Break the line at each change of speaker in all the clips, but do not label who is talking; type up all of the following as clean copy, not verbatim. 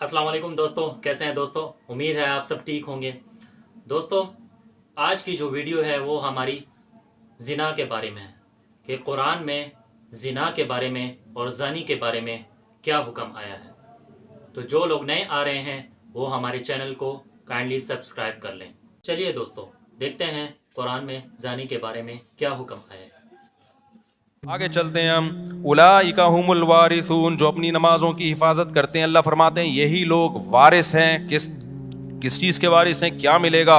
अस्सलाम वालेकुम दोस्तों, कैसे हैं दोस्तों। उम्मीद है आप सब ठीक होंगे। दोस्तों, आज की जो वीडियो है वो हमारी ज़िना के बारे में है कि कुरान में ज़िना के बारे में और ज़ानी के बारे में क्या हुक्म आया है। तो जो लोग नए आ रहे हैं वो हमारे चैनल को काइंडली सब्सक्राइब कर लें। चलिए दोस्तों, देखते हैं कुरान में ज़ानी के बारे में क्या हुक्म आया है।
आगे चलते हैं हम। उलाइका हुमुल वारिसून, जो अपनी नमाजों की हिफाजत करते हैं, अल्लाह फरमाते हैं यही लोग वारिस हैं। किस चीज़ के वारिस हैं? क्या मिलेगा,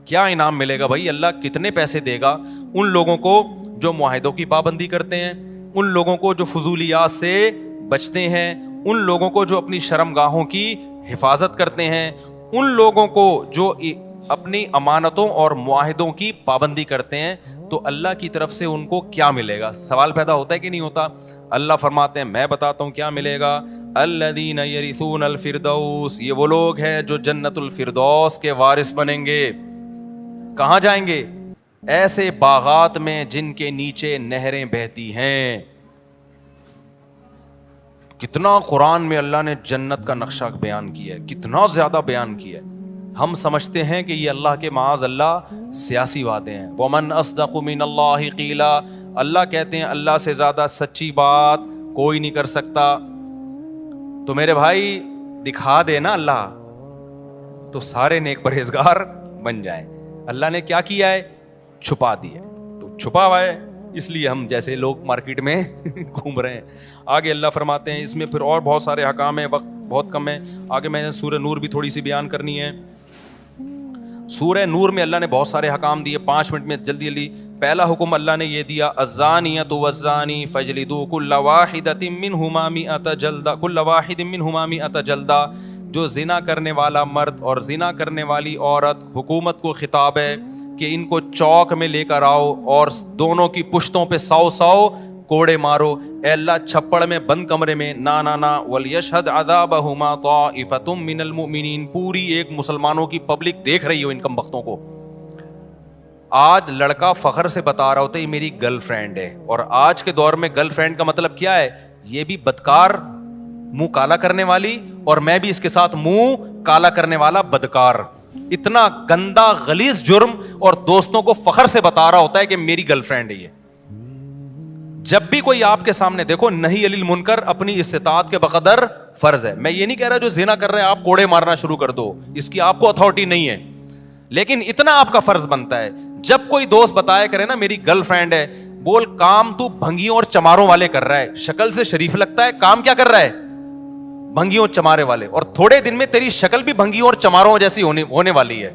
क्या इनाम मिलेगा? भाई अल्लाह कितने पैसे देगा उन लोगों को जो मुआहिदों की पाबंदी करते हैं, उन लोगों को जो फजूलियात से बचते हैं, उन लोगों को जो अपनी शर्मगाहों की हिफाजत करते हैं, उन लोगों को जो अपनी अमानतों और मुआहिदों की पाबंदी करते हैं, तो अल्लाह की तरफ से उनको क्या मिलेगा? सवाल पैदा होता है कि नहीं होता? अल्लाह फरमाते हैं मैं बताता हूँ क्या मिलेगा। अल्लज़ीना यरिसूनल फिरदौस, ये वो लोग हैं जो जन्नतुल फिरदौस के वारिस बनेंगे। कहाँ जाएंगे? ऐसे बागात में जिनके नीचे नहरें बहती हैं। कितना कुरान में अल्लाह ने जन्नत का नक्शा बयान किया है, कितना ज्यादा बयान किया है। हम समझते हैं कि ये अल्लाह के माज अल्लाह सियासी बातें हैं। वमन अस्दक़ु मिनल्लाहि क़ीला, अल्लाह कहते हैं अल्लाह से ज्यादा सच्ची बात कोई नहीं कर सकता। तो मेरे भाई दिखा दे ना अल्लाह, तो सारे नेक परहेजगार बन जाए। अल्लाह ने क्या किया है? छुपा दिया है। तो छुपा हुआ है इसलिए हम जैसे लोग मार्केट में घूम रहे हैं। आगे अल्लाह फरमाते हैं, इसमें फिर और बहुत सारे हकाम हैं, वक्त बहुत कम है। आगे मैंने सूरह नूर भी थोड़ी सी बयान करनी है। सूरह नूर में अल्लाह ने बहुत सारे हकाम दिए, 5 मिनट में जल्दी जल्दी। पहला हुक्म अल्लाह ने ये दिया, अज़्ज़ानियतु वज़्ज़ानी फजलिदू कुल्ला वाहिदतिम मिनहुमा मिअत जल्दा, कुल्ला वाहिदिम मिनहुमा मिअत जल्दा। जो जिना करने वाला मर्द और जिना करने वाली औरत, हुकूमत को खिताब है कि इनको चौक में लेकर आओ और दोनों की पुश्तों पे 100 कोड़े मारो। ए अल्लाह, छप्पड़ में बंद कमरे में ना ना ना। वलियशहद अज़ाबहुमा ताइफतुम मिनल मुमिनीन, पूरी एक मुसलमानों की पब्लिक देख रही हो इन कम वक्तों को। आज लड़का फखर से बता रहा होता है ये मेरी गर्लफ्रेंड है, और आज के दौर में गर्लफ्रेंड का मतलब क्या है? ये भी बदकार, मुंह काला करने वाली, और मैं भी इसके साथ मुंह काला करने वाला बदकार। इतना गंदा गलीज जुर्म, और दोस्तों को फखर से बता रहा होता है कि मेरी गर्लफ्रेंड है ये। जब भी कोई आपके सामने देखो, नहीं अनिल मुनकर अपनी इस्तिताअत के बकदर फर्ज है। मैं ये नहीं कह रहा जो जिना कर रहे हैं आप कोड़े मारना शुरू कर दो, इसकी आपको अथॉरिटी नहीं है, लेकिन इतना आपका फर्ज बनता है जब कोई दोस्त बताया करे ना मेरी गर्लफ्रेंड है, बोल काम तू भंगियों और चमारों वाले कर रहा है। शक्ल से शरीफ लगता है, काम क्या कर रहा है? भंगियों और चमारे वाले। और थोड़े दिन में तेरी शक्ल भी भंगियों और चमारों जैसी होने वाली है।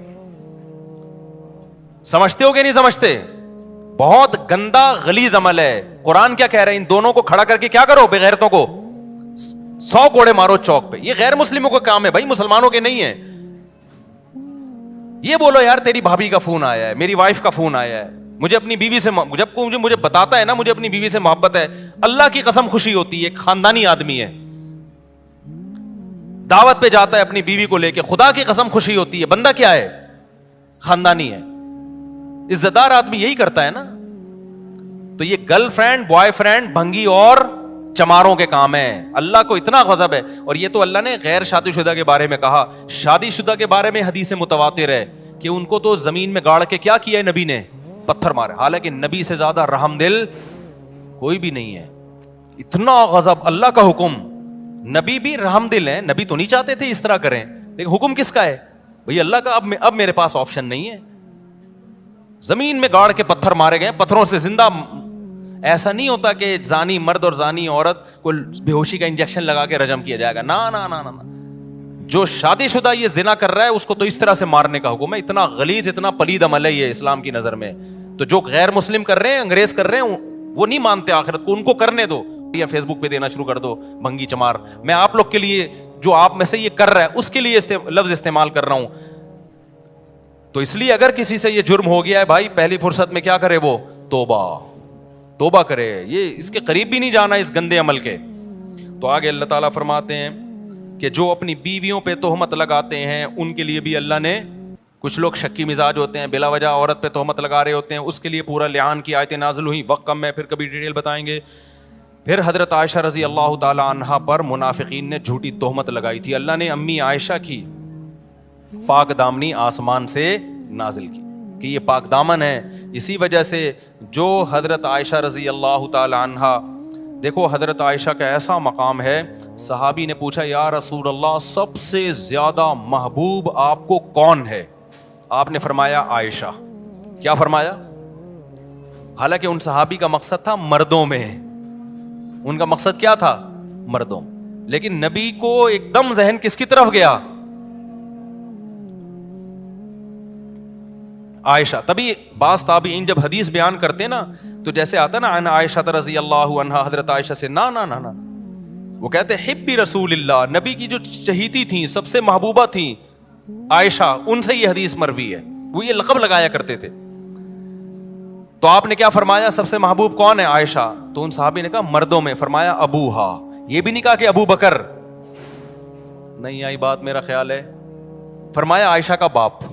समझते हो कि नहीं समझते? बहुत गंदा गलीज अमल है। कुरान क्या कह रहा है? इन दोनों को खड़ा करके क्या करो? बेगैरतों को 100 कोड़े मारो चौक पे। ये गैर मुस्लिमों का काम है भाई, मुसलमानों के नहीं है। ये बोलो यार तेरी भाभी का फोन आया है, मेरी वाइफ का फोन आया है, मुझे अपनी बीवी से, जब कोई मुझे बताता है ना मुझे अपनी बीवी से मोहब्बत है, अल्लाह की कसम खुशी होती है। खानदानी आदमी है, दावत पे जाता है अपनी बीवी को लेके, खुदा की कसम खुशी होती है। बंदा क्या है? खानदानी है, इज्जतदार आदमी यही करता है ना। तो ये गर्लफ्रेंड बॉयफ्रेंड भंगी और चमारों के काम है। अल्लाह को इतना गजब है। और ये तो अल्लाह ने गैर शादीशुदा के बारे में कहा। शादीशुदा के बारे में हदीस मुतवातिर है कि उनको तो जमीन में गाड़ के क्या किया है नबी ने? पत्थर मारे। हालांकि नबी से ज्यादा रहमदिल कोई भी नहीं है। इतना गजब, अल्लाह का हुक्म। नबी भी रहमदिल है, नबी तो नहीं चाहते थे इस तरह करें, लेकिन हुक्म किसका है? भाई अल्लाह का। अब मेरे पास ऑप्शन नहीं है। जमीन में गाड़ के पत्थर मारे गए, पत्थरों से जिंदा। ऐसा नहीं होता कि जानी मर्द और जानी औरत को बेहोशी का इंजेक्शन लगा के रजम किया जाएगा। ना ना ना ना ना। जो शादीशुदा ये जिना कर रहा है उसको तो इस तरह से मारने का हुक्म है। इतना गलीज, इतना पलीद अमल है ये इस्लाम की नजर में। तो जो गैर मुस्लिम कर रहे हैं, अंग्रेज कर रहे हैं, वो नहीं मानते आखिरत को, उनको करने दो। या फेसबुक पे देना शुरू कर दो भंगी चमार। मैं आप लोग के लिए, जो आप में से ये कर रहा है उसके लिए लफ्ज इस्तेमाल कर रहा हूं। तो इसलिए अगर किसी से ये जुर्म हो गया है भाई, पहली फुर्सत में क्या करे वो? तोबा करे। ये इसके करीब भी नहीं जाना इस गंदे अमल के। तो आगे अल्लाह ताला फरमाते हैं कि जो अपनी बीवियों पे तोहमत लगाते हैं उनके लिए भी अल्लाह ने, कुछ लोग शक्की मिजाज होते हैं, बिला वजह औरत पे तोहमत लगा रहे होते हैं, उसके लिए पूरा लिआन की आयतें नाज़िल हुई। वक्त कम है, फिर कभी डिटेल बताएंगे। پھر حضرت عائشہ رضی اللہ تعالی عنہا پر منافقین نے جھوٹی تہمت لگائی تھی. اللہ نے امی عائشہ کی پاک دامنی آسمان سے نازل کی کہ یہ پاک دامن ہے. اسی وجہ سے جو حضرت عائشہ رضی اللہ تعالی عنہا, دیکھو حضرت عائشہ کا ایسا مقام ہے, صحابی نے پوچھا یا رسول اللہ سب سے زیادہ محبوب آپ کو کون ہے؟ آپ نے فرمایا عائشہ. کیا فرمایا؟ حالانکہ ان صحابی کا مقصد تھا مردوں میں, ان کا مقصد کیا تھا؟ مردوں. لیکن نبی کو ایک دم ذہن کس کی طرف گیا؟ عائشہ. تبھی بعض تابعین جب حدیث بیان کرتے نا تو جیسے آتا نا عن عائشہ رضی اللہ عنہا, حضرت عائشہ سے نا نا نا نا, وہ کہتے حبی رسول اللہ, نبی کی جو چہیتی تھیں, سب سے محبوبہ تھیں عائشہ, ان سے یہ حدیث مروی ہے. وہ یہ لقب لگایا کرتے تھے. تو آپ نے کیا فرمایا سب سے محبوب کون ہے؟ عائشہ. تو ان صحابی نے کہا مردوں میں. فرمایا ابوہا. یہ بھی نہیں کہا کہ ابو بکر, نہیں آئی بات میرا خیال ہے. فرمایا عائشہ کا باپ.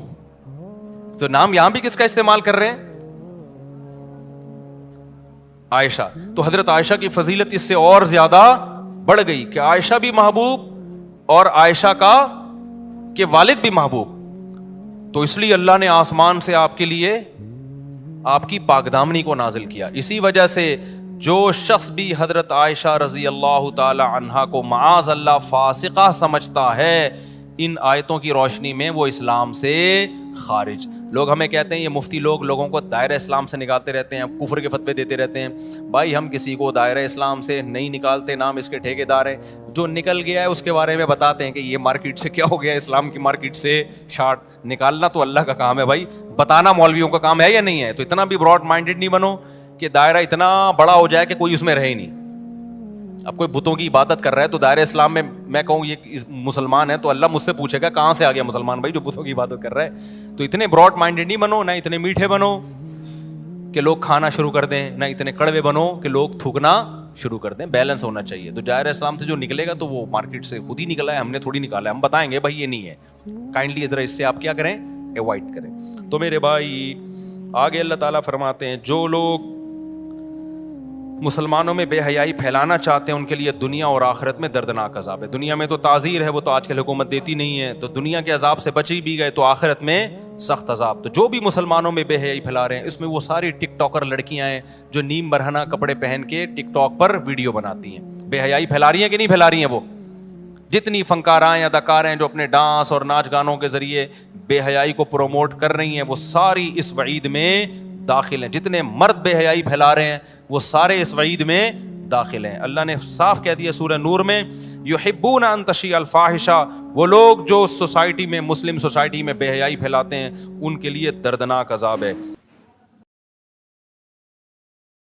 تو نام یہاں بھی کس کا استعمال کر رہے ہیں؟ عائشہ. تو حضرت عائشہ کی فضیلت اس سے اور زیادہ بڑھ گئی کہ عائشہ بھی محبوب اور عائشہ کا کہ والد بھی محبوب. تو اس لیے اللہ نے آسمان سے آپ کے لیے آپ کی پاکدامنی کو نازل کیا. اسی وجہ سے جو شخص بھی حضرت عائشہ رضی اللہ تعالی عنہا کو معاذ اللہ فاسقہ سمجھتا ہے, ان آیتوں کی روشنی میں وہ اسلام سے خارج. لوگ ہمیں کہتے ہیں, یہ مفتی لوگ لوگوں کو دائرہ اسلام سے نکالتے رہتے ہیں, کفر کے فتوے دیتے رہتے ہیں. بھائی ہم کسی کو دائرہ اسلام سے نہیں نکالتے, نام اس کے ٹھیکیدار ہیں. جو نکل گیا ہے اس کے بارے میں بتاتے ہیں کہ یہ مارکیٹ سے کیا ہو گیا, اسلام کی مارکیٹ سے شارٹ. نکالنا تو اللہ کا کام ہے بھائی, بتانا مولویوں کا کام ہے یا نہیں ہے. تو اتنا بھی براڈ مائنڈیڈ نہیں بنو کہ دائرہ اتنا بڑا ہو جائے کہ کوئی اس میں رہے ہی نہیں. اب کوئی بتوں کی عبادت کر رہا ہے تو دائرہ اسلام میں کہوں یہ مسلمان ہے تو اللہ مجھ سے پوچھے گا کہاں سے آ گیا مسلمان بھائی جو بتوں کی عبادت کر رہا ہے. تو اتنے براڈ مائنڈیڈ نہیں بنو, نہ اتنے میٹھے بنو کہ لوگ کھانا شروع کر دیں, نہ اتنے کڑوے بنو کہ لوگ تھوکنا شروع کر دیں. بیلنس ہونا چاہیے. تو دائرہ اسلام سے جو نکلے گا تو وہ مارکیٹ سے خود ہی نکلا ہے, ہم نے تھوڑی نکالا ہے. ہم بتائیں گے بھائی یہ نہیں ہے, کائنڈلی ادھر اس سے آپ کیا کریں, اوائڈ کریں. تو میرے بھائی آگے اللہ تعالیٰ فرماتے ہیں جو لوگ مسلمانوں میں بے حیائی پھیلانا چاہتے ہیں ان کے لیے دنیا اور آخرت میں دردناک عذاب ہے. دنیا میں تو تعزیر ہے, وہ تو آج کل حکومت دیتی نہیں ہے, تو دنیا کے عذاب سے بچی بھی گئے, تو آخرت میں سخت عذاب. تو جو بھی مسلمانوں میں بے حیائی پھیلا رہے ہیں, اس میں وہ ساری ٹک ٹاکر لڑکیاں ہیں جو نیم برہنہ کپڑے پہن کے ٹک ٹاک پر ویڈیو بناتی ہیں. بے حیائی پھیلا رہی ہیں کہ نہیں پھیلا رہی ہیں؟ وہ جتنی فنکارائیں اداکاریں جو اپنے ڈانس اور ناچ گانوں کے ذریعے بے حیائی کو پروموٹ کر رہی ہیں, وہ ساری اس وعید میں داخل ہیں. جتنے مرد بے حیائی پھیلا رہے ہیں وہ سارے اس وعید میں داخل ہیں. اللہ نے صاف کہہ دیا سورہ نور میں, یحبون ان تشیع الفاحشہ, وہ لوگ جو سوسائٹی میں, مسلم سوسائٹی میں بے حیائی پھیلاتے ہیں ان کے لیے دردناک عذاب ہے.